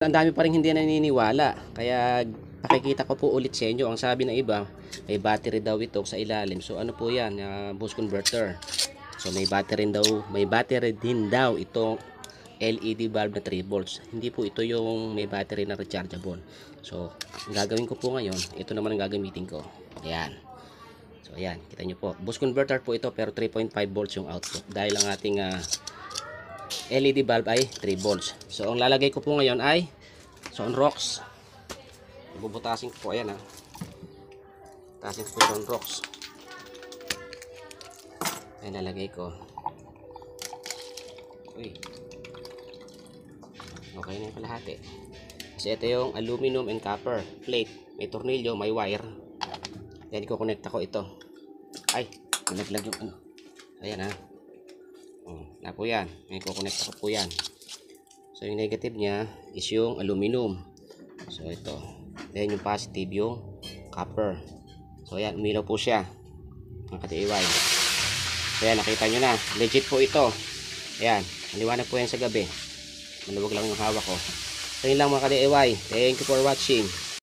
Ang dami pa rin hindi naniniwala. Kaya pakikita ko po ulit sa inyo. Ang sabi ng iba, may battery daw ito sa ilalim. So ano po yan? Boost converter. So may battery din daw itong LED bulb na 3 volts. Hindi po ito yung may battery na rechargeable. So ang gagawin ko po ngayon, ito naman ang gagamitin ko. Ayan. So ayan, kita nyo po. Boost converter po ito pero 3.5 volts yung output. Dahil ang ating LED bulb ay 3 volts. So ang lalagay ko po ngayon ay Sunrox. Bubutasin ko po, ayan ha. Bubutasin ko po Sunrox. Ayan, lalagay ko. Uy. Okay na yung kalahati. Kasi ito yung aluminum and copper plate. May tornilyo, may wire. Ayan, i-connect ko ito. Ay, nalaglag yung ano. Ayan ha. Na po yan. May i-connect ko po yan. So yung negative niya is yung aluminum. So ito. Then yung positive yung copper. So ayan, umilaw po siya. Ang katiiway. So ayan, nakita nyo na. Legit po ito. Ayan, maliwanag po yan sa gabi. Maluwag lang yung hawak ko. So yun lang mga katiiway. Thank you for watching.